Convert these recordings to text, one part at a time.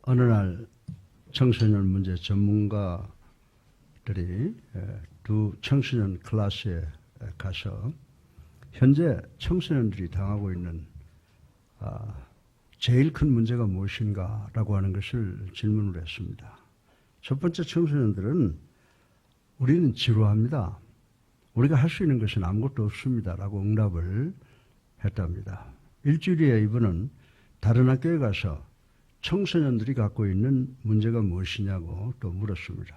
어느 날 청소년 문제 전문가들이 두 청소년 클래스에 가서 현재 청소년들이 당하고 있는 제일 큰 문제가 무엇인가라고 하는 것을 질문을 했습니다. 첫 번째 청소년들은 우리는 지루합니다. 우리가 할 수 있는 것은 아무것도 없습니다. 라고 응답을 했답니다. 일주일에 이분은 다른 학교에 가서 청소년들이 갖고 있는 문제가 무엇이냐고 또 물었습니다.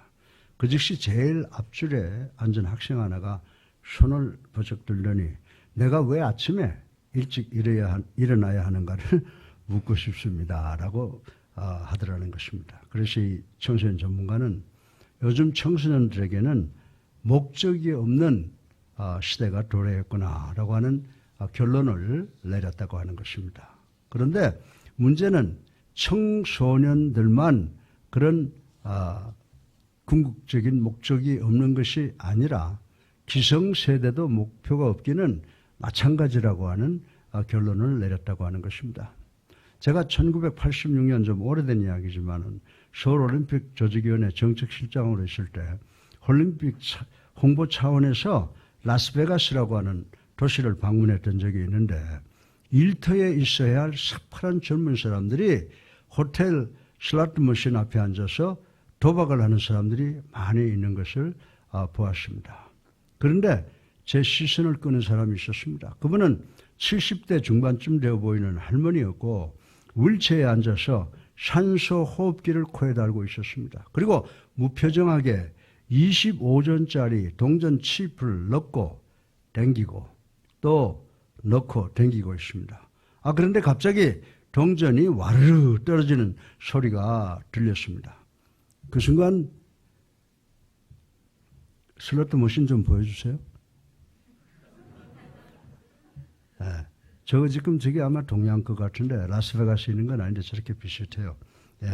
그 즉시 제일 앞줄에 앉은 학생 하나가 손을 버쩍 들더니 내가 왜 아침에 일찍 일어나야 하는가를 묻고 싶습니다. 라고 하더라는 것입니다. 그래서 이 청소년 전문가는 요즘 청소년들에게는 목적이 없는 시대가 도래했구나 라고 하는 결론을 내렸다고 하는 것입니다. 그런데 문제는 청소년들만 그런 궁극적인 목적이 없는 것이 아니라 기성세대도 목표가 없기는 마찬가지라고 하는 결론을 내렸다고 하는 것입니다. 제가 1986년 좀 오래된 이야기지만 서울올림픽 조직위원회 정책실장으로 있을 때 올림픽 홍보 차원에서 라스베가스라고 하는 도시를 방문했던 적이 있는데 일터에 있어야 할 새파란 젊은 사람들이 호텔 슬롯 머신 앞에 앉아서 도박을 하는 사람들이 많이 있는 것을 보았습니다. 그런데 제 시선을 끄는 사람이 있었습니다. 그분은 70대 중반쯤 되어 보이는 할머니였고 휠체어에 앉아서 산소 호흡기를 코에 달고 있었습니다. 그리고 무표정하게 25전짜리 동전 칩을 넣고 댕기고 또 넣고 댕기고 있습니다. 그런데 갑자기 동전이 와르르 떨어지는 소리가 들렸습니다. 그 순간 슬로트 머신 좀 보여주세요. 네. 저게 아마 동양 것 같은데 라스베가스에 있는 건 아닌데 저렇게 비슷해요. 네.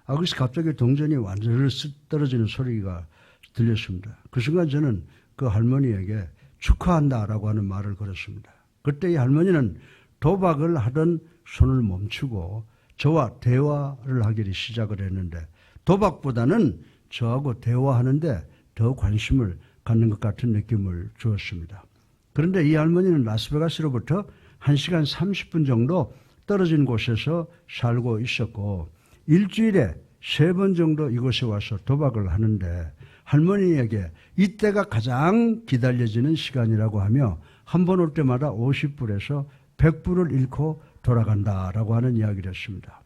그래서 갑자기 동전이 완전히 떨어지는 소리가 들렸습니다. 그 순간 저는 그 할머니에게 축하한다라고 하는 말을 걸었습니다. 그때 이 할머니는 도박을 하던 손을 멈추고 저와 대화를 하기를 시작을 했는데 도박보다는 저하고 대화하는데 더 관심을 갖는 것 같은 느낌을 주었습니다. 그런데 이 할머니는 라스베가스로부터 1시간 30분 정도 떨어진 곳에서 살고 있었고 일주일에 3번 정도 이곳에 와서 도박을 하는데 할머니에게 이때가 가장 기다려지는 시간이라고 하며 한 번 올 때마다 50불에서 100불을 잃고 돌아간다라고 하는 이야기를 했습니다.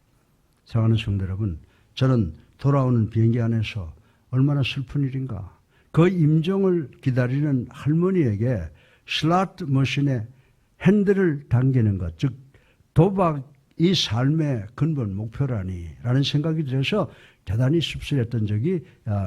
사랑하는 성도 여러분, 저는 돌아오는 비행기 안에서 얼마나 슬픈 일인가. 그 임종을 기다리는 할머니에게 슬롯 머신의 핸들을 당기는 것, 즉 도박이 삶의 근본 목표라니 라는 생각이 들어서 대단히 씁쓸했던 적이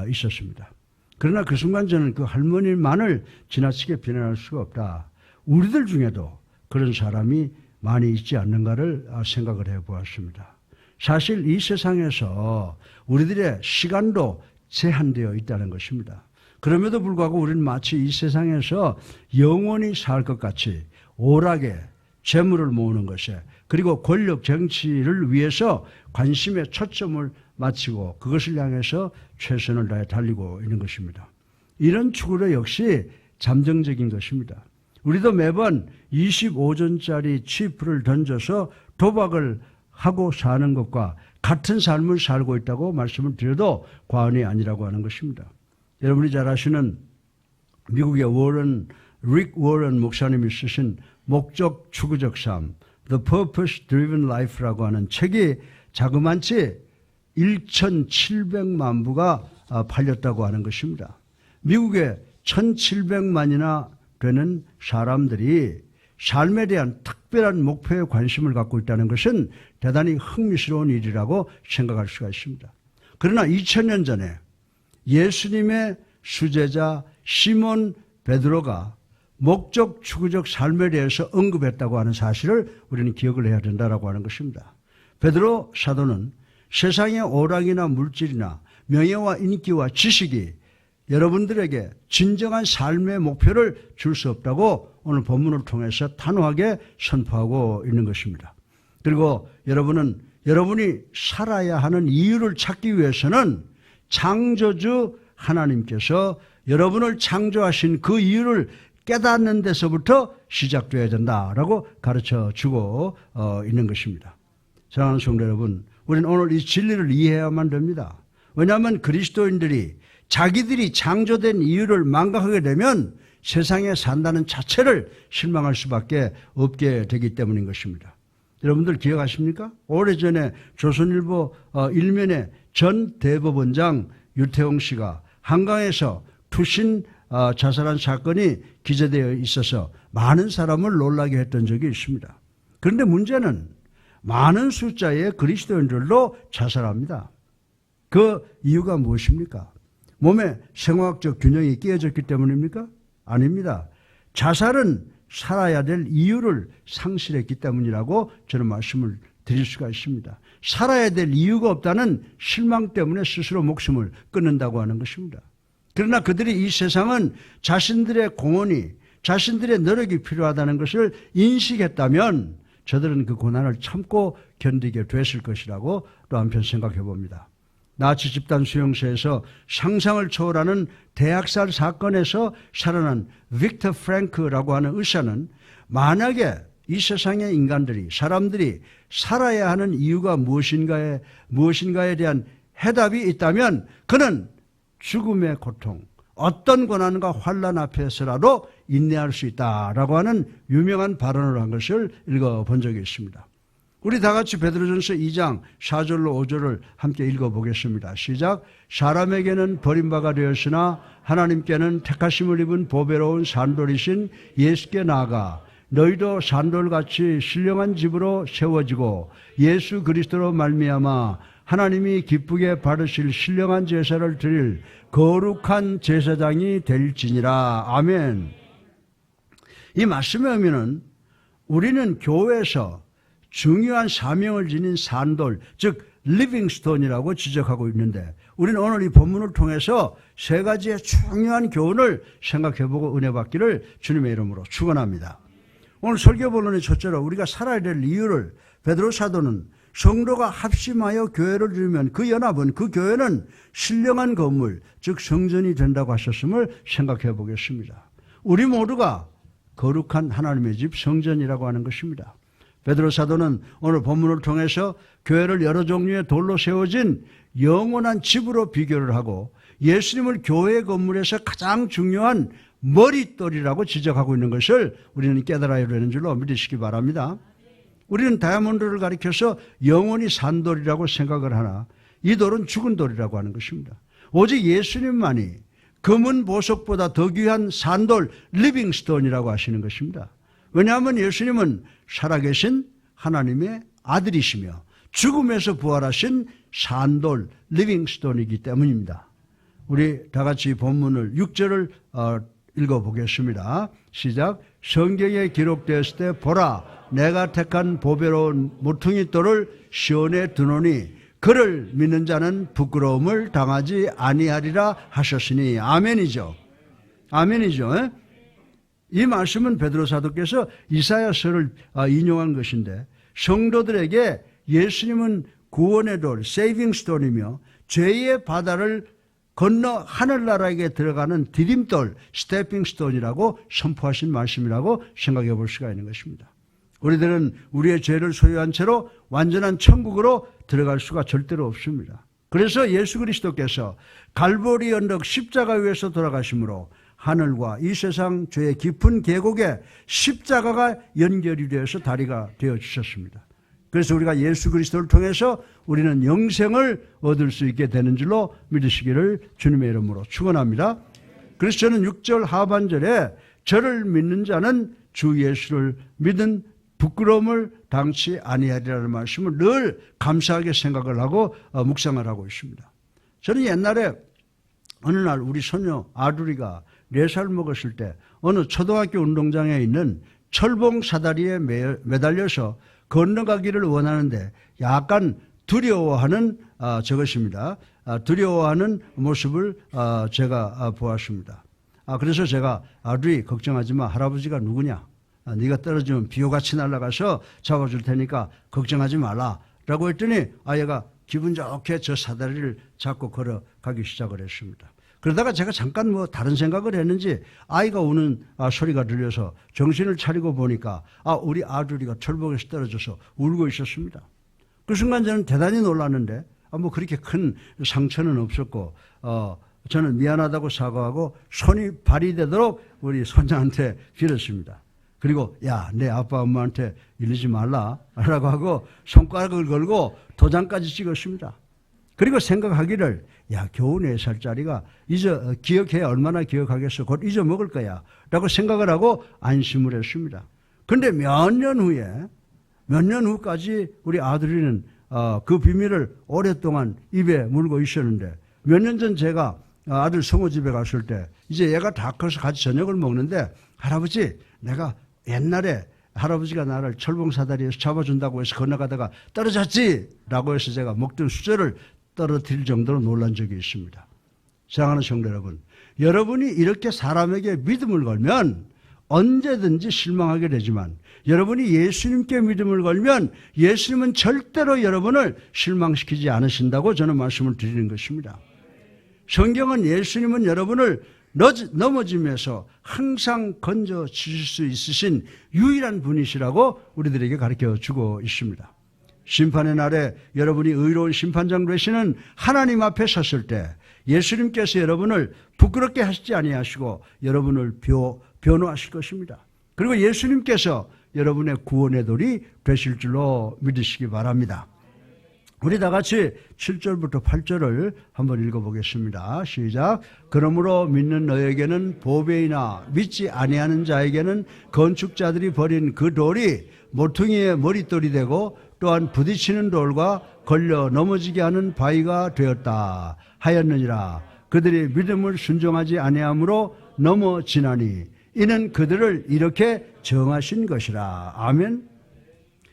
있었습니다. 그러나 그 순간 저는 그 할머니만을 지나치게 비난할 수가 없다. 우리들 중에도 그런 사람이 많이 있지 않는가를 생각을 해보았습니다. 사실 이 세상에서 우리들의 시간도 제한되어 있다는 것입니다. 그럼에도 불구하고 우리는 마치 이 세상에서 영원히 살 것 같이 오락에 재물을 모으는 것에 그리고 권력 정치를 위해서 관심의 초점을 맞추고 그것을 향해서 최선을 다해 달리고 있는 것입니다. 이런 추구도 역시 잠정적인 것입니다. 우리도 매번 25전짜리 칩을 던져서 도박을 하고 사는 것과 같은 삶을 살고 있다고 말씀을 드려도 과언이 아니라고 하는 것입니다. 여러분이 잘 아시는 미국의 릭 워런 목사님이 쓰신 목적 추구적 삶, The Purpose Driven Life라고 하는 책이 자그만치 1,700만 부가 팔렸다고 하는 것입니다. 미국에 1,700만이나 되는 사람들이 삶에 대한 특별한 목표에 관심을 갖고 있다는 것은 대단히 흥미스러운 일이라고 생각할 수가 있습니다. 그러나 2000년 전에 예수님의 수제자 시몬 베드로가 목적 추구적 삶에 대해서 언급했다고 하는 사실을 우리는 기억을 해야 된다고 하는 것입니다. 베드로 사도는 세상의 오락이나 물질이나 명예와 인기와 지식이 여러분들에게 진정한 삶의 목표를 줄 수 없다고 오늘 본문을 통해서 단호하게 선포하고 있는 것입니다. 그리고 여러분은 여러분이 살아야 하는 이유를 찾기 위해서는 창조주 하나님께서 여러분을 창조하신 그 이유를 깨닫는 데서부터 시작되어야 된다라고 가르쳐 주고 있는 것입니다. 사랑하는 성도 여러분, 우리는 오늘 이 진리를 이해해야만 됩니다. 왜냐하면 그리스도인들이 자기들이 창조된 이유를 망각하게 되면 세상에 산다는 자체를 실망할 수밖에 없게 되기 때문인 것입니다. 여러분들 기억하십니까? 오래전에 조선일보 일면에 전 대법원장 유태용 씨가 한강에서 투신 자살한 사건이 기재되어 있어서 많은 사람을 놀라게 했던 적이 있습니다. 그런데 문제는 많은 숫자의 그리스도인들도 자살합니다. 그 이유가 무엇입니까? 몸에 생화학적 균형이 깨어졌기 때문입니까? 아닙니다. 자살은 살아야 될 이유를 상실했기 때문이라고 저는 말씀을 드릴 수가 있습니다. 살아야 될 이유가 없다는 실망 때문에 스스로 목숨을 끊는다고 하는 것입니다. 그러나 그들이 이 세상은 자신들의 공헌이, 자신들의 노력이 필요하다는 것을 인식했다면 저들은 그 고난을 참고 견디게 됐을 것이라고 또 한편 생각해 봅니다. 나치 집단 수용소에서 상상을 초월하는 대학살 사건에서 살아난 빅터 프랭크라고 하는 의사는 만약에 이 세상의 인간들이, 사람들이 살아야 하는 이유가 무엇인가에 대한 해답이 있다면 그는 죽음의 고통, 어떤 고난과 환난 앞에서라도 인내할 수 있다라고 하는 유명한 발언을 한 것을 읽어본 적이 있습니다. 우리 다 같이 베드로전서 2장 4절로 5절을 함께 읽어보겠습니다. 시작. 사람에게는 버림바가 되었으나 하나님께는 택하심을 입은 보배로운 산돌이신 예수께 나아가 너희도 산돌같이 신령한 집으로 세워지고 예수 그리스도로 말미암아 하나님이 기쁘게 받으실 신령한 제사를 드릴 거룩한 제사장이 될지니라. 아멘. 이 말씀의 의미는 우리는 교회에서 중요한 사명을 지닌 산돌, 즉 리빙스톤이라고 지적하고 있는데 우리는 오늘 이 본문을 통해서 세 가지의 중요한 교훈을 생각해보고 은혜 받기를 주님의 이름으로 축원합니다. 오늘 설교 본론의 첫째로 우리가 살아야 될 이유를 베드로 사도는 성도가 합심하여 교회를 이루면 그 연합은, 그 교회는 신령한 건물, 즉 성전이 된다고 하셨음을 생각해 보겠습니다. 우리 모두가 거룩한 하나님의 집 성전이라고 하는 것입니다. 베드로 사도는 오늘 본문을 통해서 교회를 여러 종류의 돌로 세워진 영원한 집으로 비교를 하고 예수님을 교회의 건물에서 가장 중요한 머릿돌이라고 지적하고 있는 것을 우리는 깨달아야 되는 줄로 믿으시기 바랍니다. 우리는 다이아몬드를 가리켜서 영원히 산 돌이라고 생각을 하나 이 돌은 죽은 돌이라고 하는 것입니다. 오직 예수님만이 금은 보석보다 더 귀한 산돌 리빙스톤이라고 하시는 것입니다. 왜냐하면 예수님은 살아계신 하나님의 아들이시며 죽음에서 부활하신 산돌 리빙스톤이기 때문입니다. 우리 다 같이 본문을 6절을 읽어보겠습니다. 시작. 성경에 기록되었을 때 보라 내가 택한 보배로운 모퉁이 돌을 시온에 두노니 그를 믿는 자는 부끄러움을 당하지 아니하리라 하셨으니. 아멘이죠. 아멘이죠. 이 말씀은 베드로 사도께서 이사야서를 인용한 것인데 성도들에게 예수님은 구원의 돌, 세이빙 스톤이며 죄의 바다를 건너 하늘나라에게 들어가는 디딤돌, 스태핑 스톤이라고 선포하신 말씀이라고 생각해 볼 수가 있는 것입니다. 우리들은 우리의 죄를 소유한 채로 완전한 천국으로 들어갈 수가 절대로 없습니다. 그래서 예수 그리스도께서 갈보리 언덕 십자가 위에서 돌아가심으로 하늘과 이 세상 죄의 깊은 계곡에 십자가가 연결이 되어서 다리가 되어 주셨습니다. 그래서 우리가 예수 그리스도를 통해서 우리는 영생을 얻을 수 있게 되는 줄로 믿으시기를 주님의 이름으로 축원합니다. 그래서 저는 6절 하반절에 저를 믿는 자는 주 예수를 믿은 부끄러움을 당치 아니하리라는 말씀을 늘 감사하게 생각을 하고 묵상을 하고 있습니다. 저는 옛날에 어느 날 우리 소녀 아두리가 4살 먹었을 때 어느 초등학교 운동장에 있는 철봉 사다리에 매달려서 건너가기를 원하는데 약간 두려워하는 저것입니다. 두려워하는 모습을 제가 보았습니다. 그래서 제가 아두리 걱정하지 마. 할아버지가 누구냐? 네가 떨어지면 비호같이 날아가서 잡아줄 테니까 걱정하지 말라 라고 했더니 아이가 기분 좋게 저 사다리를 잡고 걸어가기 시작을 했습니다. 그러다가 제가 잠깐 다른 생각을 했는지 아이가 우는 소리가 들려서 정신을 차리고 보니까 우리 아들이가 철봉에서 떨어져서 울고 있었습니다. 그 순간 저는 대단히 놀랐는데 그렇게 큰 상처는 없었고 저는 미안하다고 사과하고 손이 발이 되도록 우리 손자한테 빌었습니다. 그리고 내 아빠 엄마한테 이러지 말라라고 하고 손가락을 걸고 도장까지 찍었습니다. 그리고 생각하기를 겨우 4살짜리가 기억해 얼마나 기억하겠어. 곧 잊어먹을 거야 라고 생각을 하고 안심을 했습니다. 그런데 몇 년 후까지 우리 아들이는 그 비밀을 오랫동안 입에 물고 있었는데 몇 년 전 제가 아들 성호 집에 갔을 때 이제 얘가 다 커서 같이 저녁을 먹는데 할아버지 내가 옛날에 할아버지가 나를 철봉사다리에서 잡아준다고 해서 건너가다가 떨어졌지 라고 해서 제가 먹던 수저를 떨어뜨릴 정도로 놀란 적이 있습니다. 사랑하는 성도 여러분, 여러분이 이렇게 사람에게 믿음을 걸면 언제든지 실망하게 되지만 여러분이 예수님께 믿음을 걸면 예수님은 절대로 여러분을 실망시키지 않으신다고 저는 말씀을 드리는 것입니다. 성경은 예수님은 여러분을 넘어짐에서 항상 건져 주실 수 있으신 유일한 분이시라고 우리들에게 가르쳐 주고 있습니다. 심판의 날에 여러분이 의로운 심판장 되시는 하나님 앞에 섰을 때 예수님께서 여러분을 부끄럽게 하시지 아니하시고 여러분을 변호하실 것입니다. 그리고 예수님께서 여러분의 구원의 돌이 되실 줄로 믿으시기 바랍니다. 우리 다 같이 7절부터 8절을 한번 읽어보겠습니다. 시작. 그러므로 믿는 너에게는 보배이나 믿지 아니하는 자에게는 건축자들이 버린 그 돌이 모퉁이의 머릿돌이 되고 또한 부딪히는 돌과 걸려 넘어지게 하는 바위가 되었다 하였느니라. 그들이 믿음을 순종하지 아니함으로 넘어지나니 이는 그들을 이렇게 정하신 것이라. 아멘.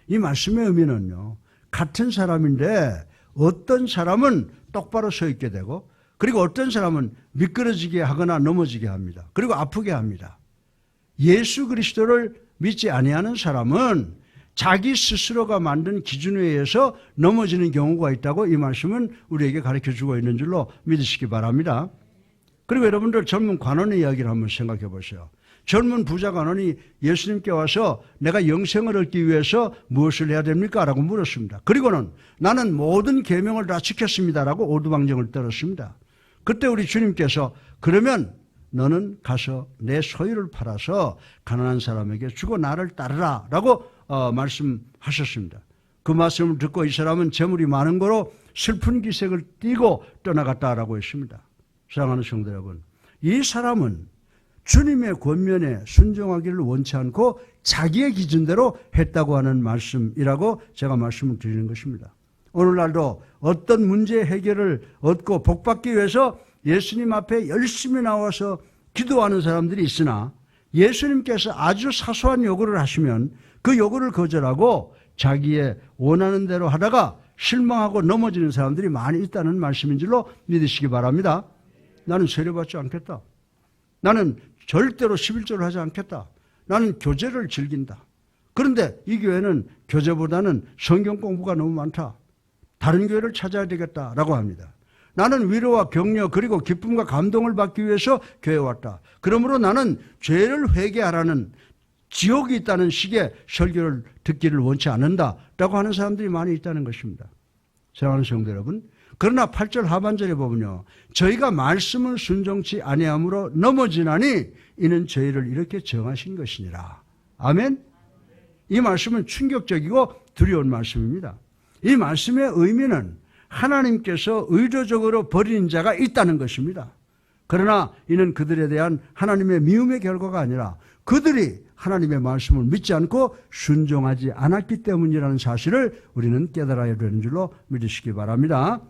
이 말씀의 의미는요, 같은 사람인데 어떤 사람은 똑바로 서 있게 되고 그리고 어떤 사람은 미끄러지게 하거나 넘어지게 합니다. 그리고 아프게 합니다. 예수 그리스도를 믿지 아니하는 사람은 자기 스스로가 만든 기준에 의해서 넘어지는 경우가 있다고 이 말씀은 우리에게 가르쳐주고 있는 줄로 믿으시기 바랍니다. 그리고 여러분들 젊은 관원의 이야기를 한번 생각해 보세요. 젊은 부자 관원이 예수님께 와서 내가 영생을 얻기 위해서 무엇을 해야 됩니까? 라고 물었습니다. 그리고는 나는 모든 계명을 다 지켰습니다 라고 오두방정을 떨었습니다. 그때 우리 주님께서 그러면 너는 가서 내 소유를 팔아서 가난한 사람에게 주고 나를 따르라 라고 말씀하셨습니다. 그 말씀을 듣고 이 사람은 재물이 많은 거로 슬픈 기색을 띠고 떠나갔다라고 했습니다. 사랑하는 성도 여러분, 이 사람은 주님의 권면에 순종하기를 원치 않고 자기의 기준대로 했다고 하는 말씀이라고 제가 말씀을 드리는 것입니다. 오늘날도 어떤 문제 해결을 얻고 복받기 위해서 예수님 앞에 열심히 나와서 기도하는 사람들이 있으나 예수님께서 아주 사소한 요구를 하시면 그 요구를 거절하고 자기의 원하는 대로 하다가 실망하고 넘어지는 사람들이 많이 있다는 말씀인 줄로 믿으시기 바랍니다. 나는 세례받지 않겠다. 나는 절대로 11조를 하지 않겠다. 나는 교제를 즐긴다. 그런데 이 교회는 교제보다는 성경 공부가 너무 많다. 다른 교회를 찾아야 되겠다라고 합니다. 나는 위로와 격려 그리고 기쁨과 감동을 받기 위해서 교회에 왔다. 그러므로 나는 죄를 회개하라는 지옥이 있다는 식의 설교를 듣기를 원치 않는다라고 하는 사람들이 많이 있다는 것입니다. 사랑하는 성도 여러분, 그러나 8절 하반절에 보면요, 저희가 말씀을 순종치 아니함으로 넘어지나니 이는 저희를 이렇게 정하신 것이니라. 아멘. 이 말씀은 충격적이고 두려운 말씀입니다. 이 말씀의 의미는 하나님께서 의도적으로 버리는 자가 있다는 것입니다. 그러나 이는 그들에 대한 하나님의 미움의 결과가 아니라 그들이 하나님의 말씀을 믿지 않고 순종하지 않았기 때문이라는 사실을 우리는 깨달아야 되는 줄로 믿으시기 바랍니다.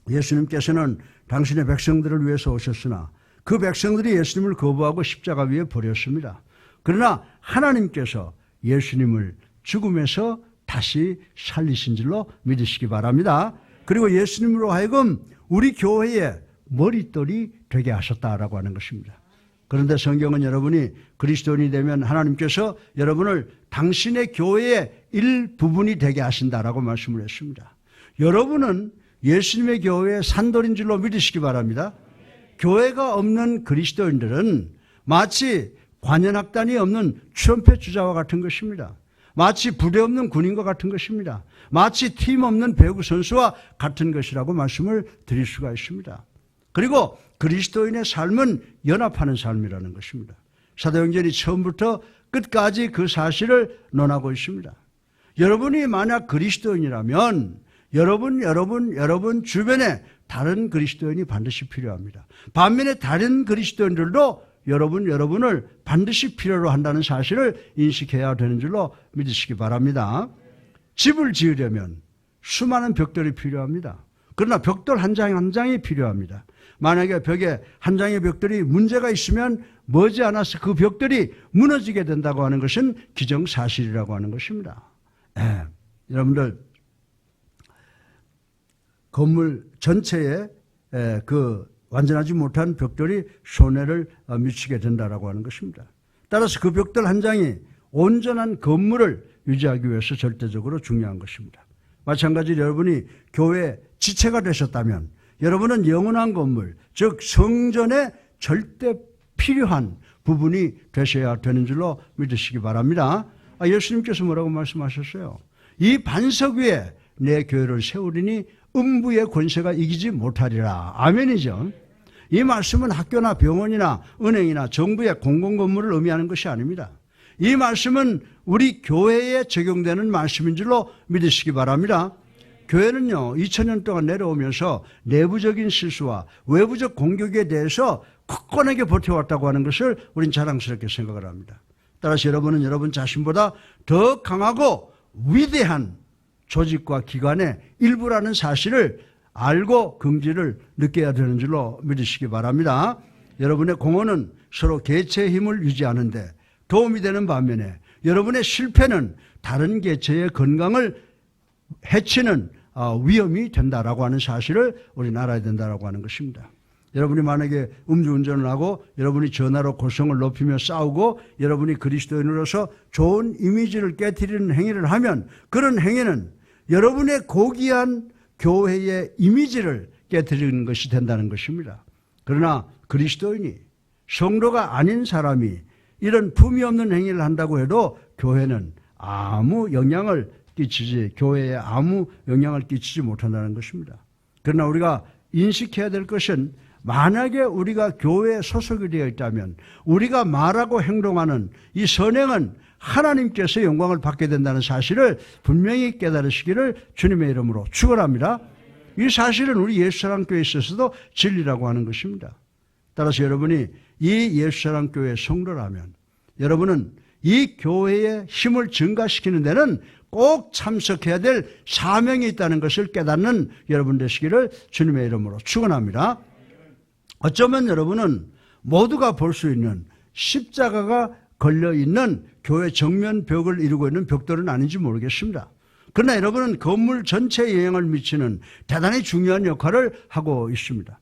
예수님께서는 당신의 백성들을 위해서 오셨으나 그 백성들이 예수님을 거부하고 십자가 위에 버렸습니다. 그러나 하나님께서 예수님을 죽음에서 다시 살리신 줄로 믿으시기 바랍니다. 그리고 예수님으로 하여금 우리 교회의 머릿돌이 되게 하셨다라고 하는 것입니다. 그런데 성경은 여러분이 그리스도인이 되면 하나님께서 여러분을 당신의 교회의 일부분이 되게 하신다라고 말씀을 했습니다. 여러분은 예수님의 교회의 산돌인 줄로 믿으시기 바랍니다. 교회가 없는 그리스도인들은 마치 관현악단이 없는 트럼펫 주자와 같은 것입니다. 마치 부대 없는 군인과 같은 것입니다. 마치 팀 없는 배구 선수와 같은 것이라고 말씀을 드릴 수가 있습니다. 그리고 그리스도인의 삶은 연합하는 삶이라는 것입니다. 사도행전이 처음부터 끝까지 그 사실을 논하고 있습니다. 여러분이 만약 그리스도인이라면 여러분 주변에 다른 그리스도인이 반드시 필요합니다. 반면에 다른 그리스도인들도 여러분을 반드시 필요로 한다는 사실을 인식해야 되는 줄로 믿으시기 바랍니다. 집을 지으려면 수많은 벽돌이 필요합니다. 그러나 벽돌 한 장 한 장이 필요합니다. 만약에 벽에 한 장의 벽돌이 문제가 있으면 머지않아서 그 벽돌이 무너지게 된다고 하는 것은 기정사실이라고 하는 것입니다. 여러분들 건물 전체에 그 완전하지 못한 벽돌이 손해를 미치게 된다라고 하는 것입니다. 따라서 그 벽돌 한 장이 온전한 건물을 유지하기 위해서 절대적으로 중요한 것입니다. 마찬가지로 여러분이 교회 지체가 되셨다면 여러분은 영원한 건물, 즉 성전에 절대 필요한 부분이 되셔야 되는 줄로 믿으시기 바랍니다. 예수님께서 뭐라고 말씀하셨어요? 이 반석 위에 내 교회를 세우리니 음부의 권세가 이기지 못하리라. 아멘이죠. 이 말씀은 학교나 병원이나 은행이나 정부의 공공건물을 의미하는 것이 아닙니다. 이 말씀은 우리 교회에 적용되는 말씀인 줄로 믿으시기 바랍니다. 교회는요 2000년 동안 내려오면서 내부적인 실수와 외부적 공격에 대해서 굳건하게 버텨왔다고 하는 것을 우린 자랑스럽게 생각을 합니다. 따라서 여러분은 여러분 자신보다 더 강하고 위대한 조직과 기관의 일부라는 사실을 알고 긍지를 느껴야 되는 줄로 믿으시기 바랍니다. 여러분의 공헌은 서로 개체의 힘을 유지하는 데 도움이 되는 반면에 여러분의 실패는 다른 개체의 건강을 해치는 위험이 된다라고 하는 사실을 우리는 알아야 된다라고 하는 것입니다. 여러분이 만약에 음주운전을 하고 여러분이 전화로 고성을 높이며 싸우고 여러분이 그리스도인으로서 좋은 이미지를 깨트리는 행위를 하면 그런 행위는 여러분의 고귀한 교회의 이미지를 깨트리는 것이 된다는 것입니다. 그러나 그리스도인이 성도가 아닌 사람이 이런 품위 없는 행위를 한다고 해도 교회는 교회에 아무 영향을 끼치지 못한다는 것입니다. 그러나 우리가 인식해야 될 것은 만약에 우리가 교회에 소속이 되어 있다면 우리가 말하고 행동하는 이 선행은 하나님께서 영광을 받게 된다는 사실을 분명히 깨달으시기를 주님의 이름으로 축원합니다. 이 사실은 우리 예수사랑교회에 있어서도 진리라고 하는 것입니다. 따라서 여러분이 이 예수사랑교회 성도라면 여러분은 이 교회의 힘을 증가시키는 데는 꼭 참석해야 될 사명이 있다는 것을 깨닫는 여러분 되시기를 주님의 이름으로 축원합니다. 어쩌면 여러분은 모두가 볼 수 있는 십자가가 걸려있는 교회 정면 벽을 이루고 있는 벽돌은 아닌지 모르겠습니다. 그러나 여러분은 건물 전체에 영향을 미치는 대단히 중요한 역할을 하고 있습니다.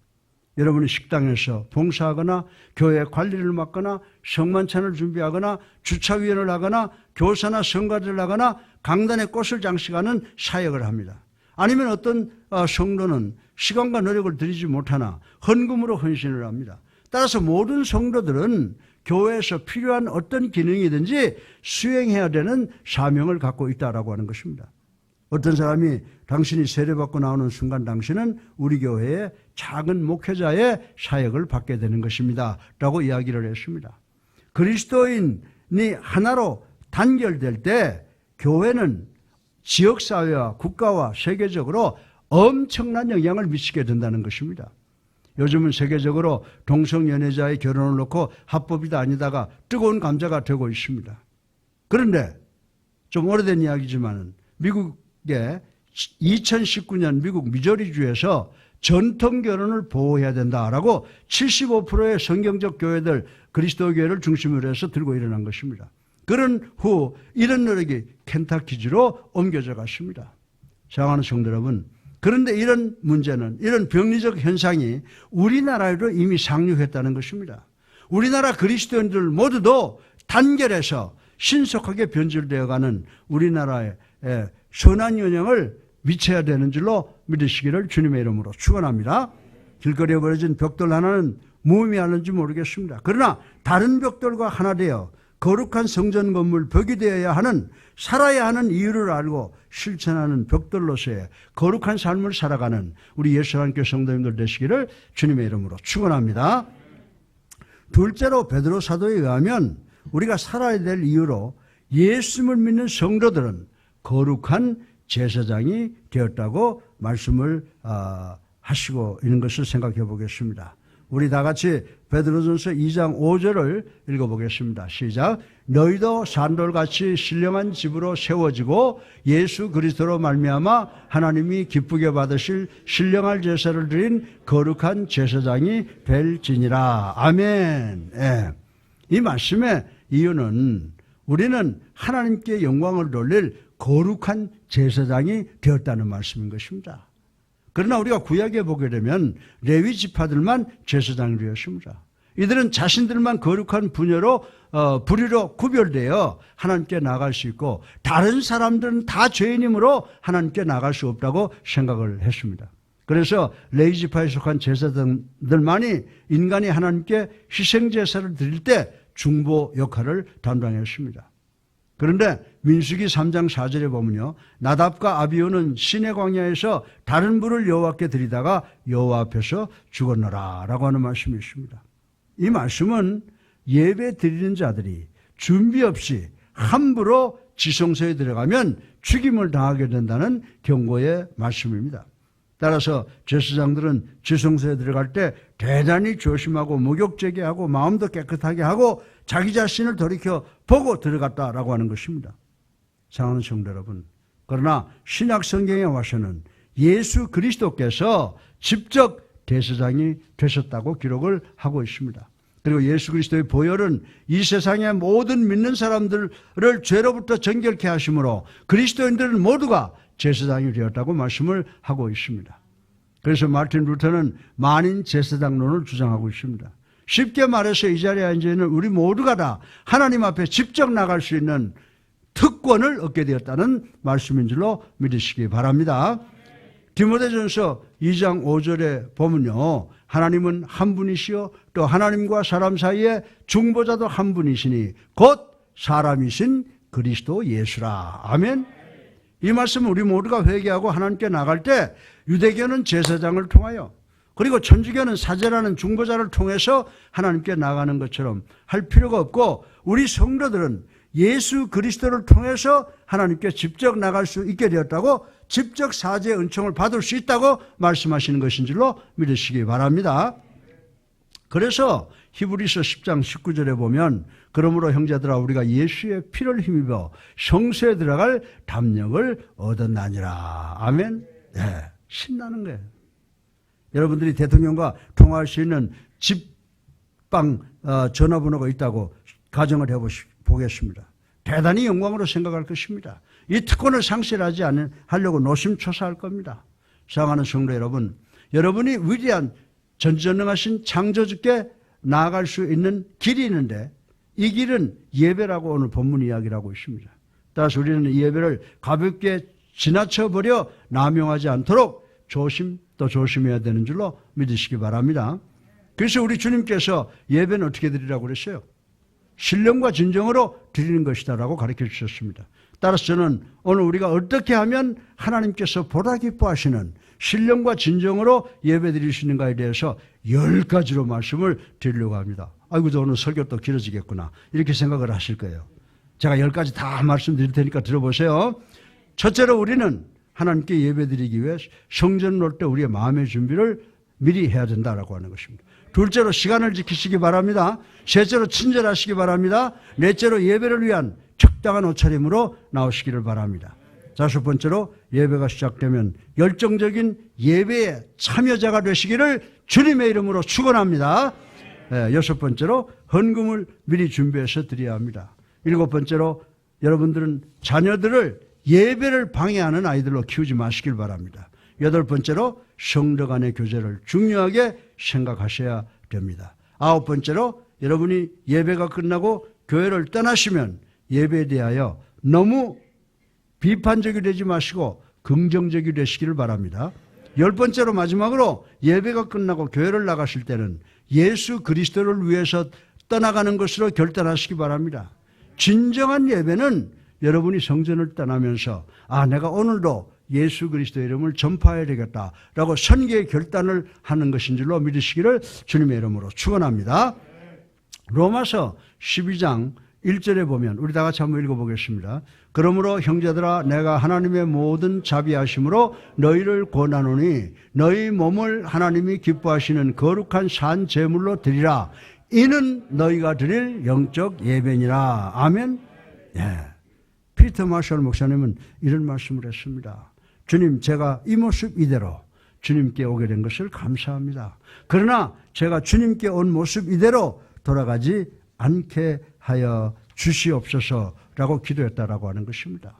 여러분이 식당에서 봉사하거나 교회 관리를 맡거나 성만찬을 준비하거나 주차위원을 하거나 교사나 성가대를 하거나 강단에 꽃을 장식하는 사역을 합니다. 아니면 어떤 성도는 시간과 노력을 들이지 못하나 헌금으로 헌신을 합니다. 따라서 모든 성도들은 교회에서 필요한 어떤 기능이든지 수행해야 되는 사명을 갖고 있다라고 하는 것입니다. 어떤 사람이 당신이 세례받고 나오는 순간 당신은 우리 교회의 작은 목회자의 사역을 받게 되는 것입니다 라고 이야기를 했습니다. 그리스도인이 하나로 단결될 때 교회는 지역사회와 국가와 세계적으로 엄청난 영향을 미치게 된다는 것입니다. 요즘은 세계적으로 동성연애자의 결혼을 놓고 합법이다 아니다가 뜨거운 감자가 되고 있습니다. 그런데 좀 오래된 이야기지만 미국의 2019년 미국 미주리주에서 전통 결혼을 보호해야 된다라고 75%의 성경적 교회들 그리스도 교회를 중심으로 해서 들고 일어난 것입니다. 그런 후 이런 노력이 켄타키주로 옮겨져 갔습니다. 사랑하는 성도 여러분, 그런데 이런 문제는 이런 병리적 현상이 우리나라에도 이미 상륙했다는 것입니다. 우리나라 그리스도인들 모두도 단결해서 신속하게 변질되어가는 우리나라의 선한 영향을 미쳐야 되는 줄로 믿으시기를 주님의 이름으로 축원합니다. 길거리에 버려진 벽돌 하나는 무의미하는지 모르겠습니다. 그러나 다른 벽돌과 하나 되어 거룩한 성전 건물 벽이 되어야 하는, 살아야 하는 이유를 알고 실천하는 벽돌로서의 거룩한 삶을 살아가는 우리 예수 하나님께 성도님들 되시기를 주님의 이름으로 축원합니다. 둘째로 베드로 사도에 의하면 우리가 살아야 될 이유로 예수님을 믿는 성도들은 거룩한 제사장이 되었다고 말씀을 하시고 있는 것을 생각해 보겠습니다. 우리 다 같이 베드로전서 2장 5절을 읽어보겠습니다. 시작. 너희도 산돌같이 신령한 집으로 세워지고 예수 그리스도로 말미암아 하나님이 기쁘게 받으실 신령할 제사를 드린 거룩한 제사장이 될지니라. 아멘. 예. 이 말씀의 이유는 우리는 하나님께 영광을 돌릴 거룩한 제사장이 되었다는 말씀인 것입니다. 그러나 우리가 구약에 보게 되면 레위 지파들만 제사장이 되었습니다. 이들은 자신들만 거룩한 부류로 구별되어 하나님께 나갈 수 있고 다른 사람들은 다 죄인이므로 하나님께 나갈 수 없다고 생각을 했습니다. 그래서 레위 지파에 속한 제사장들만이 인간이 하나님께 희생제사를 드릴 때 중보 역할을 담당했습니다. 그런데 민수기 3장 4절에 보면요, 나답과 아비후는 시내 광야에서 다른 불을 여호와께 드리다가 여호와 앞에서 죽었노라 라고 하는 말씀이 있습니다. 이 말씀은 예배 드리는 자들이 준비 없이 함부로 지성소에 들어가면 죽임을 당하게 된다는 경고의 말씀입니다. 따라서 제사장들은 지성소에 들어갈 때 대단히 조심하고 목욕제계하고 마음도 깨끗하게 하고 자기 자신을 돌이켜 보고 들어갔다라고 하는 것입니다. 사랑하는 성도 여러분, 그러나 신약 성경에 와서는 예수 그리스도께서 직접 대제사장이 되셨다고 기록을 하고 있습니다. 그리고 예수 그리스도의 보혈은 이 세상의 모든 믿는 사람들을 죄로부터 정결케 하심으로 그리스도인들은 모두가 제사장이 되었다고 말씀을 하고 있습니다. 그래서 마틴 루터는 만인 제사장론을 주장하고 있습니다. 쉽게 말해서 이 자리에 앉아 있는 우리 모두가 다 하나님 앞에 직접 나갈 수 있는 특권을 얻게 되었다는 말씀인 줄로 믿으시기 바랍니다. 디모데전서 2장 5절에 보면요, 하나님은 한 분이시요 또 하나님과 사람 사이에 중보자도 한 분이시니 곧 사람이신 그리스도 예수라. 아멘. 이 말씀은 우리 모두가 회개하고 하나님께 나갈 때 유대교는 제사장을 통하여 그리고 천주교는 사제라는 중보자를 통해서 하나님께 나가는 것처럼 할 필요가 없고 우리 성도들은 예수 그리스도를 통해서 하나님께 직접 나갈 수 있게 되었다고, 직접 사제의 은총을 받을 수 있다고 말씀하시는 것인 줄로 믿으시기 바랍니다. 그래서 히브리서 10장 19절에 보면 그러므로 형제들아 우리가 예수의 피를 힘입어 성소에 들어갈 담력을 얻었나니라. 아멘. 네, 신나는 거예요. 여러분들이 대통령과 통화할 수 있는 집방 전화번호가 있다고 가정을 해보겠습니다. 대단히 영광으로 생각할 것입니다. 이 특권을 상실하지 않으려고 노심초사할 겁니다. 사랑하는 성도 여러분, 여러분이 위대한 전지전능하신 창조주께 나아갈 수 있는 길이 있는데 이 길은 예배라고 오늘 본문 이야기를 하고 있습니다. 따라서 우리는 이 예배를 가볍게 지나쳐버려 남용하지 않도록 또 조심해야 되는 줄로 믿으시기 바랍니다. 그래서 우리 주님께서 예배는 어떻게 드리라고 그랬어요? 신령과 진정으로 드리는 것이다라고 가르쳐 주셨습니다. 따라서 저는 오늘 우리가 어떻게 하면 하나님께서 보다 기뻐하시는 신령과 진정으로 예배 드릴 수 있는가에 대해서 10가지로 말씀을 드리려고 합니다. 아이고, 저 오늘 설교 또 길어지겠구나 이렇게 생각을 하실 거예요. 제가 10가지 다 말씀드릴 테니까 들어보세요. 첫째로 우리는 하나님께 예배 드리기 위해 성전을 올 때 우리의 마음의 준비를 미리 해야 된다라고 하는 것입니다. 둘째로 시간을 지키시기 바랍니다. 셋째로 친절하시기 바랍니다. 넷째로 예배를 위한 적당한 옷차림으로 나오시기를 바랍니다. 다섯 번째로 예배가 시작되면 열정적인 예배의 참여자가 되시기를 주님의 이름으로 축원합니다. 여섯 번째로 헌금을 미리 준비해서 드려야 합니다. 일곱 번째로 여러분들은 자녀들을 예배를 방해하는 아이들로 키우지 마시길 바랍니다. 여덟 번째로 성도 간의 교제를 중요하게 생각하셔야 됩니다. 아홉 번째로 여러분이 예배가 끝나고 교회를 떠나시면 예배에 대하여 너무 비판적이 되지 마시고 긍정적이 되시기를 바랍니다. 10번째로 마지막으로 예배가 끝나고 교회를 나가실 때는 예수 그리스도를 위해서 떠나가는 것으로 결단하시기 바랍니다. 진정한 예배는 여러분이 성전을 떠나면서 내가 오늘도 예수 그리스도 이름을 전파해야 되겠다라고 선기의 결단을 하는 것인 줄로 믿으시기를 주님의 이름으로 축원합니다. 로마서 12장 1절에 보면 우리 다 같이 한번 읽어보겠습니다. 그러므로 형제들아 내가 하나님의 모든 자비하심으로 너희를 권하노니 너희 몸을 하나님이 기뻐하시는 거룩한 산 제물로 드리라. 이는 너희가 드릴 영적 예배니라. 아멘. 예. 피터 마셜 목사님은 이런 말씀을 했습니다. 주님, 제가 이 모습 이대로 주님께 오게 된 것을 감사합니다. 그러나 제가 주님께 온 모습 이대로 돌아가지 않게 하여 주시옵소서라고 기도했다라고 하는 것입니다.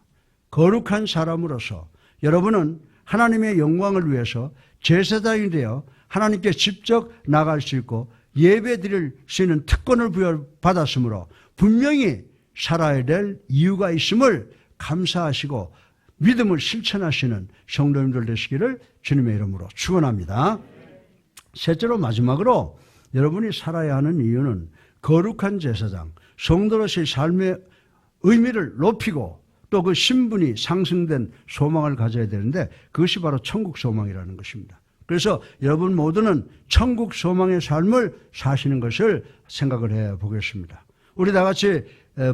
거룩한 사람으로서 여러분은 하나님의 영광을 위해서 제사장이 되어 하나님께 직접 나갈 수 있고 예배 드릴 수 있는 특권을 부여받았으므로 분명히 살아야 될 이유가 있음을 감사하시고 믿음을 실천하시는 성도님들 되시기를 주님의 이름으로 축원합니다. 셋째로 마지막으로 여러분이 살아야 하는 이유는 거룩한 제사장, 성도로서의 삶의 의미를 높이고 또 그 신분이 상승된 소망을 가져야 되는데 그것이 바로 천국 소망이라는 것입니다. 그래서 여러분 모두는 천국 소망의 삶을 사시는 것을 생각을 해 보겠습니다. 우리 다 같이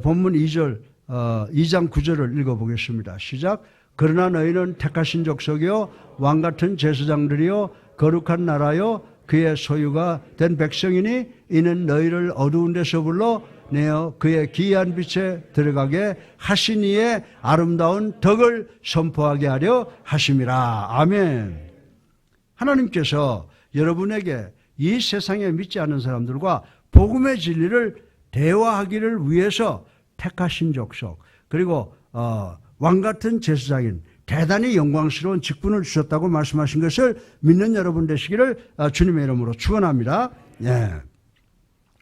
본문 2장 9절을 읽어보겠습니다. 시작. 그러나 너희는 택하신 족속이요 왕같은 제사장들이요 거룩한 나라요 그의 소유가 된 백성이니 이는 너희를 어두운 데서 불러 내어 그의 기이한 빛에 들어가게 하신 이의 아름다운 덕을 선포하게 하려 하심이라. 아멘. 하나님께서 여러분에게 이 세상에 믿지 않는 사람들과 복음의 진리를 대화하기를 위해서 택하신 족속 그리고 왕같은 제사장인 대단히 영광스러운 직분을 주셨다고 말씀하신 것을 믿는 여러분 되시기를 주님의 이름으로 축원합니다. 예.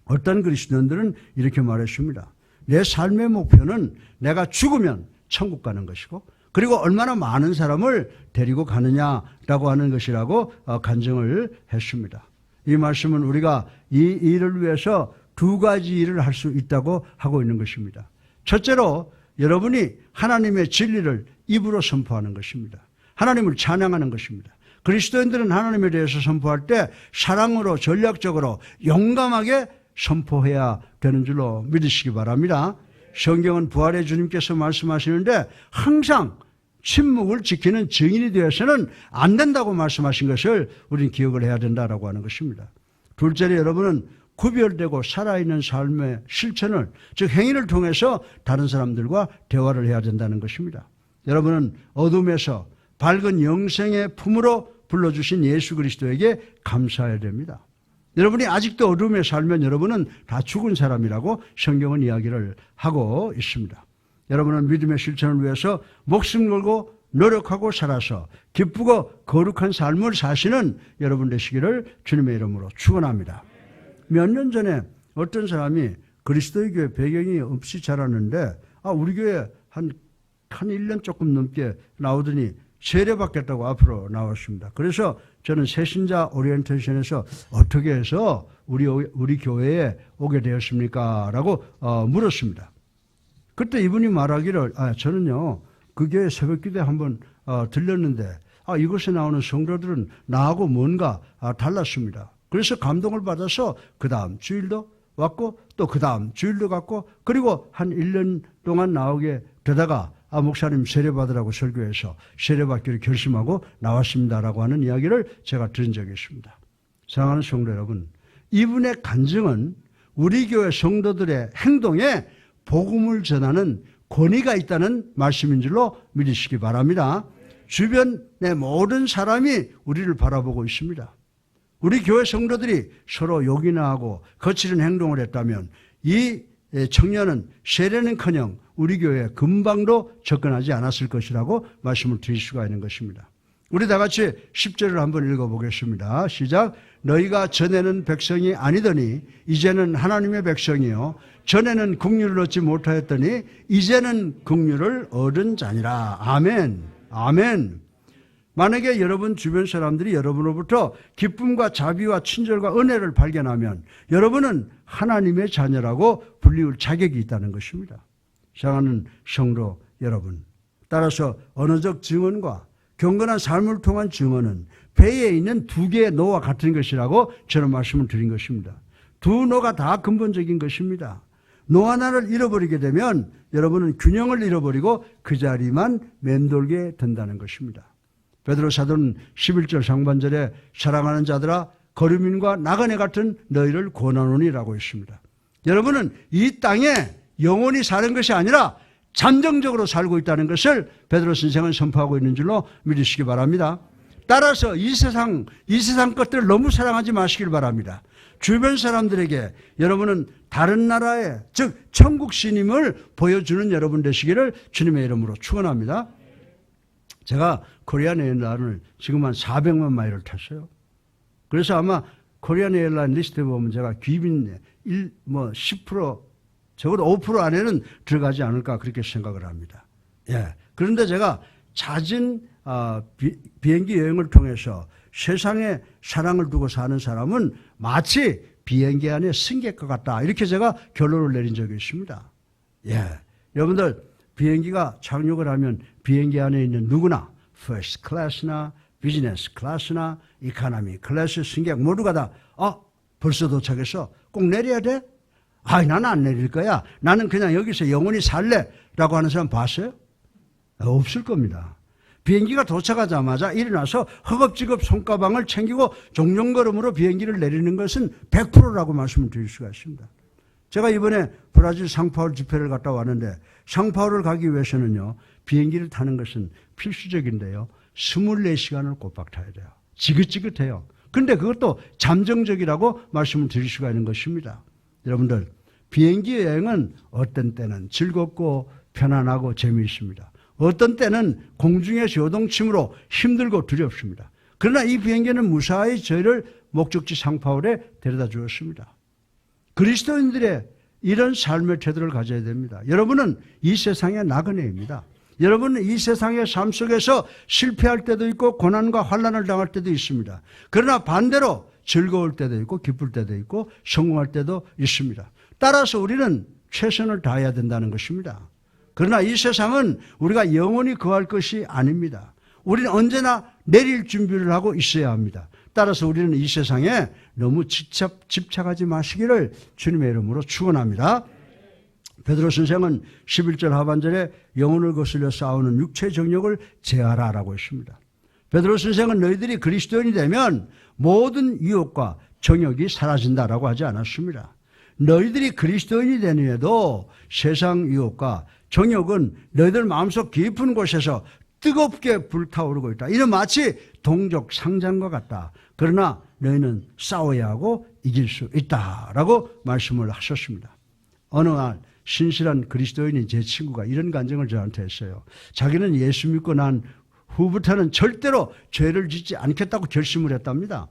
어떤 그리스도인들은 이렇게 말했습니다. 내 삶의 목표는 내가 죽으면 천국 가는 것이고 그리고 얼마나 많은 사람을 데리고 가느냐라고 하는 것이라고 간증을 했습니다. 이 말씀은 우리가 이 일을 위해서 두 가지 일을 할 수 있다고 하고 있는 것입니다. 첫째로 여러분이 하나님의 진리를 입으로 선포하는 것입니다. 하나님을 찬양하는 것입니다. 그리스도인들은 하나님에 대해서 선포할 때 사랑으로 전략적으로 용감하게 선포해야 되는 줄로 믿으시기 바랍니다. 성경은 부활의 주님께서 말씀하시는데 항상 침묵을 지키는 증인이 되어서는 안 된다고 말씀하신 것을 우리는 기억을 해야 된다고 하는 것입니다. 둘째로 여러분은 구별되고 살아있는 삶의 실천을 즉 행위를 통해서 다른 사람들과 대화를 해야 된다는 것입니다. 여러분은 어둠에서 밝은 영생의 품으로 불러주신 예수 그리스도에게 감사해야 됩니다. 여러분이 아직도 어둠에 살면 여러분은 다 죽은 사람이라고 성경은 이야기를 하고 있습니다. 여러분은 믿음의 실천을 위해서 목숨 걸고 노력하고 살아서 기쁘고 거룩한 삶을 사시는 여러분 되시기를 주님의 이름으로 축원합니다. 몇 년 전에 어떤 사람이 그리스도의 교회 배경이 없이 자랐는데 우리 교회 한 1년 조금 넘게 나오더니 세례받겠다고 앞으로 나왔습니다. 그래서 저는 새신자 오리엔테이션에서 어떻게 해서 우리 교회에 오게 되었습니까? 라고 물었습니다. 그때 이분이 말하기를 저는요 그 교회 새벽기도에 한번 들렸는데 이곳에 나오는 성도들은 나하고 뭔가 달랐습니다. 그래서 감동을 받아서 그 다음 주일도 왔고 또 그 다음 주일도 갔고 그리고 한 1년 동안 나오게 되다가 목사님 세례받으라고 설교해서 세례받기를 결심하고 나왔습니다라고 하는 이야기를 제가 들은 적이 있습니다. 사랑하는 성도 여러분, 이분의 간증은 우리 교회 성도들의 행동에 복음을 전하는 권위가 있다는 말씀인 줄로 믿으시기 바랍니다. 주변의 모든 사람이 우리를 바라보고 있습니다. 우리 교회 성도들이 서로 욕이나 하고 거칠은 행동을 했다면 이 청년은 세례는커녕 우리 교회에 금방도 접근하지 않았을 것이라고 말씀을 드릴 수가 있는 것입니다. 우리 다 같이 10절을 한번 읽어보겠습니다. 시작. 너희가 전에는 백성이 아니더니 이제는 하나님의 백성이요 전에는 긍휼을 얻지 못하였더니 이제는 긍휼을 얻은 자니라. 아멘. 아멘. 만약에 여러분 주변 사람들이 여러분으로부터 기쁨과 자비와 친절과 은혜를 발견하면 여러분은 하나님의 자녀라고 불리울 자격이 있다는 것입니다. 사랑하는 성도 여러분, 따라서 언어적 증언과 경건한 삶을 통한 증언은 배에 있는 두 개의 노와 같은 것이라고 저는 말씀을 드린 것입니다. 두 노가 다 근본적인 것입니다. 노 하나를 잃어버리게 되면 여러분은 균형을 잃어버리고 그 자리만 맴돌게 된다는 것입니다. 베드로 사도는 11절 상반절에 사랑하는 자들아 거류민과 나그네 같은 너희를 권하노니라고 했습니다. 여러분은 이 땅에 영원히 사는 것이 아니라 잠정적으로 살고 있다는 것을 베드로 선생은 선포하고 있는 줄로 믿으시기 바랍니다. 따라서 이 세상 것들을 너무 사랑하지 마시길 바랍니다. 주변 사람들에게 여러분은 다른 나라의 즉 천국 신임을 보여주는 여러분 되시기를 주님의 이름으로 축원합니다. 제가 코리안 에일라인을 지금 한 400만 마일을 탔어요. 그래서 아마 코리안 에일라인 리스트에 보면 제가 귀빈 10% 적어도 5% 안에는 들어가지 않을까 그렇게 생각을 합니다. 예. 그런데 제가 잦은 비행기 여행을 통해서 세상에 사랑을 두고 사는 사람은 마치 비행기 안에 승객과 같다. 이렇게 제가 결론을 내린 적이 있습니다. 예. 여러분들 비행기가 착륙을 하면 비행기 안에 있는 누구나 퍼스트 클래스나 비즈니스 클래스나 이코노미 클래스 승객 모두가 다 벌써 도착했어. 꼭 내려야 돼? 나는 안 내릴 거야. 나는 그냥 여기서 영원히 살래. 라고 하는 사람 봤어요? 없을 겁니다. 비행기가 도착하자마자 일어나서 허겁지겁 손가방을 챙기고 종종걸음으로 비행기를 내리는 것은 100%라고 말씀을 드릴 수가 있습니다. 제가 이번에 브라질 상파울 집회를 갔다 왔는데 상파울을 가기 위해서는요. 비행기를 타는 것은 필수적인데요. 24시간을 꼬박 타야 돼요. 지긋지긋해요. 그런데 그것도 잠정적이라고 말씀을 드릴 수가 있는 것입니다. 여러분들 비행기 여행은 어떤 때는 즐겁고 편안하고 재미있습니다. 어떤 때는 공중에서 요동침으로 힘들고 두렵습니다. 그러나 이 비행기는 무사히 저희를 목적지 상파울에 데려다 주었습니다. 그리스도인들의 이런 삶의 태도를 가져야 됩니다. 여러분은 이 세상의 나그네입니다. 여러분은 이 세상의 삶 속에서 실패할 때도 있고 고난과 환난을 당할 때도 있습니다. 그러나 반대로 즐거울 때도 있고 기쁠 때도 있고 성공할 때도 있습니다. 따라서 우리는 최선을 다해야 된다는 것입니다. 그러나 이 세상은 우리가 영원히 거할 것이 아닙니다. 우리는 언제나 내릴 준비를 하고 있어야 합니다. 따라서 우리는 이 세상에 너무 집착하지 마시기를 주님의 이름으로 축원합니다. 베드로 선생은 11절 하반절에 영혼을 거슬려 싸우는 육체의 정욕을 제하라라고 했습니다. 베드로 선생은 너희들이 그리스도인이 되면 모든 유혹과 정욕이 사라진다라고 하지 않았습니다. 너희들이 그리스도인이 된 후에도 세상 유혹과 정욕은 너희들 마음속 깊은 곳에서 뜨겁게 불타오르고 있다. 이는 마치 동족 상장과 같다. 그러나 너희는 싸워야 하고 이길 수 있다라고 말씀을 하셨습니다. 어느 날 신실한 그리스도인인 제 친구가 이런 간증을 저한테 했어요. 자기는 예수 믿고 난 후부터는 절대로 죄를 짓지 않겠다고 결심을 했답니다.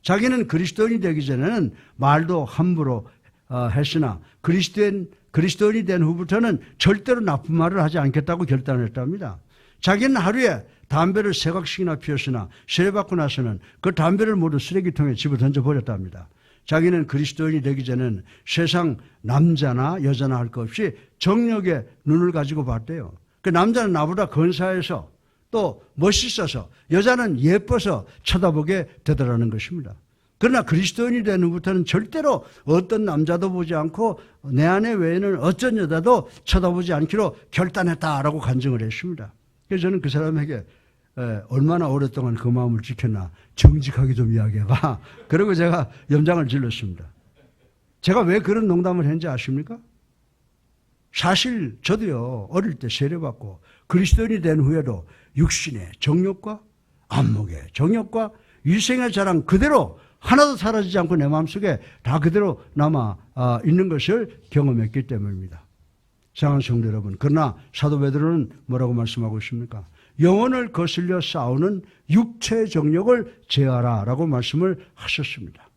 자기는 그리스도인이 되기 전에는 말도 함부로 했으나 그리스도인이 된 후부터는 절대로 나쁜 말을 하지 않겠다고 결단을 했답니다. 자기는 하루에 담배를 3각씩이나 피웠으나 세례받고 나서는 그 담배를 모두 쓰레기통에 집어 던져버렸답니다. 자기는 그리스도인이 되기 전에는 세상 남자나 여자나 할 것 없이 정욕에 눈을 가지고 봤대요. 그 남자는 나보다 근사해서 또 멋있어서 여자는 예뻐서 쳐다보게 되더라는 것입니다. 그러나 그리스도인이 된 후부터는 절대로 어떤 남자도 보지 않고 내 아내 외에는 어떤 여자도 쳐다보지 않기로 결단했다라고 간증을 했습니다. 그래서 저는 그 사람에게 얼마나 오랫동안 그 마음을 지켰나 정직하게 좀 이야기해봐. 그리고 제가 염장을 질렀습니다. 제가 왜 그런 농담을 했는지 아십니까? 사실 저도요 어릴 때 세례받고 그리스도인이 된 후에도 육신의 정욕과 안목의 정욕과 일생의 자랑 그대로 하나도 사라지지 않고 내 마음속에 다 그대로 남아 있는 것을 경험했기 때문입니다. 사랑하는 성도 여러분, 그러나 사도 베드로는 뭐라고 말씀하고 있습니까? 영혼을 거슬려 싸우는 육체의 정욕을 제하라라고 말씀을 하셨습니다.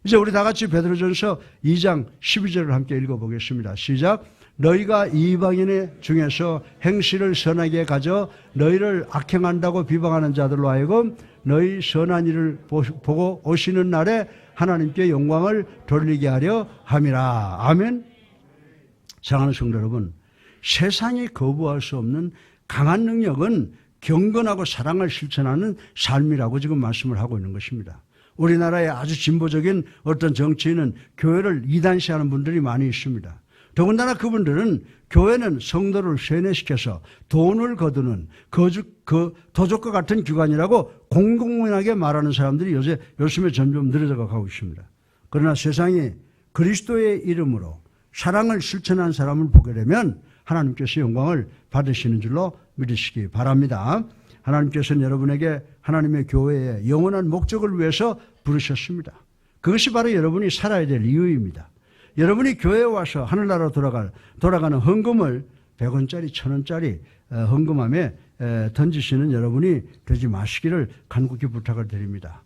이제 우리 다 같이 베드로전서 2장 12절을 함께 읽어보겠습니다. 시작. 너희가 이방인의 중에서 행실을 선하게 가져 너희를 악행한다고 비방하는 자들로 하여금 너희 선한 일을 보고 오시는 날에 하나님께 영광을 돌리게 하려 함이라. 아멘. 사랑하는 성도 여러분, 세상이 거부할 수 없는 강한 능력은 경건하고 사랑을 실천하는 삶이라고 지금 말씀을 하고 있는 것입니다. 우리나라에 아주 진보적인 어떤 정치인은 교회를 이단시하는 분들이 많이 있습니다. 더군다나 그분들은 교회는 성도를 세뇌시켜서 돈을 거두는 도적과 같은 기관이라고 공공연하게 말하는 사람들이 요즘에 점점 늘어져 가고 있습니다. 그러나 세상이 그리스도의 이름으로 사랑을 실천한 사람을 보게 되면 하나님께서 영광을 받으시는 줄로 믿으시기 바랍니다. 하나님께서는 여러분에게 하나님의 교회의 영원한 목적을 위해서 부르셨습니다. 그것이 바로 여러분이 살아야 될 이유입니다. 여러분이 교회에 와서 하늘나라 돌아가는 헌금을 100원짜리, 1000원짜리 헌금함에 던지시는 여러분이 되지 마시기를 간곡히 부탁을 드립니다.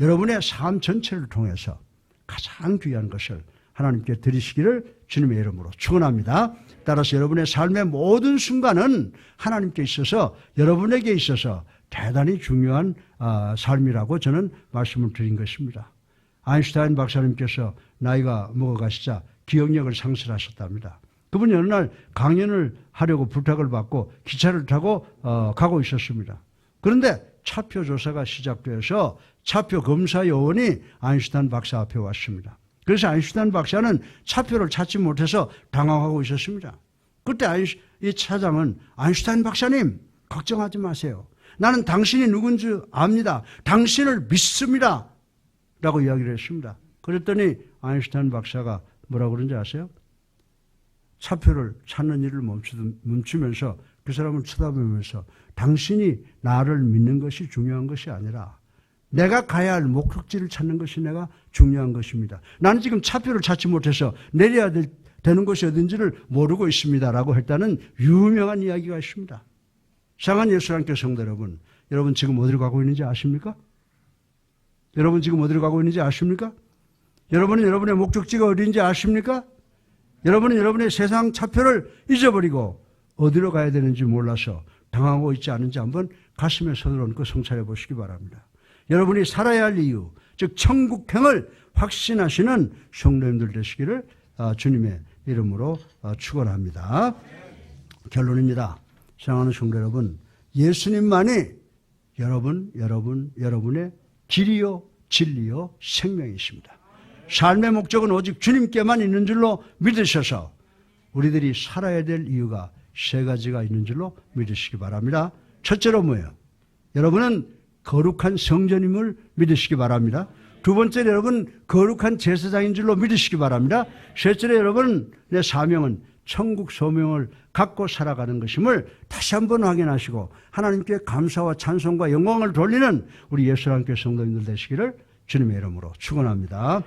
여러분의 삶 전체를 통해서 가장 귀한 것을 하나님께 드리시기를 주님의 이름으로 축원합니다. 따라서 여러분의 삶의 모든 순간은 하나님께 있어서, 여러분에게 있어서 대단히 중요한 삶이라고 저는 말씀을 드린 것입니다. 아인슈타인 박사님께서 나이가 먹어가시자 기억력을 상실하셨답니다. 그분이 어느 날 강연을 하려고 부탁을 받고 기차를 타고 가고 있었습니다. 그런데 차표 조사가 시작되어서 차표 검사 요원이 아인슈타인 박사 앞에 왔습니다. 그래서 아인슈타인 박사는 차표를 찾지 못해서 당황하고 있었습니다. 그때 이 차장은 아인슈타인 박사님, 걱정하지 마세요. 나는 당신이 누군지 압니다. 당신을 믿습니다. 라고 이야기를 했습니다. 그랬더니 아인슈타인 박사가 뭐라고 그런지 아세요? 차표를 찾는 일을 멈추면서 그 사람을 쳐다보면서 당신이 나를 믿는 것이 중요한 것이 아니라 내가 가야 할 목적지를 찾는 것이 내가 중요한 것입니다. 나는 지금 차표를 찾지 못해서 내려야 되는 곳이 어딘지를 모르고 있습니다. 라고 했다는 유명한 이야기가 있습니다. 사랑하는 예수님께 성도 여러분, 여러분 지금 어디로 가고 있는지 아십니까? 여러분 지금 어디로 가고 있는지 아십니까? 여러분은 여러분의 목적지가 어디인지 아십니까? 여러분은 여러분의 세상 차표를 잊어버리고 어디로 가야 되는지 몰라서 당하고 있지 않은지 한번 가슴에 손을 얹고 성찰해 보시기 바랍니다. 여러분이 살아야 할 이유, 즉 천국행을 확신하시는 성도님들 되시기를 주님의 이름으로 축원합니다. 결론입니다. 사랑하는 성도 여러분, 예수님만이 여러분의 길이요 진리요 생명이십니다. 삶의 목적은 오직 주님께만 있는 줄로 믿으셔서 우리들이 살아야 될 이유가 세 가지가 있는 줄로 믿으시기 바랍니다. 첫째로 뭐예요? 여러분은 거룩한 성전임을 믿으시기 바랍니다. 두 번째로 여러분 거룩한 제사장인 줄로 믿으시기 바랍니다. 셋째로 여러분의 사명은 천국 소명을 갖고 살아가는 것임을 다시 한번 확인하시고 하나님께 감사와 찬송과 영광을 돌리는 우리 예수님께 성도님들 되시기를 주님의 이름으로 축원합니다.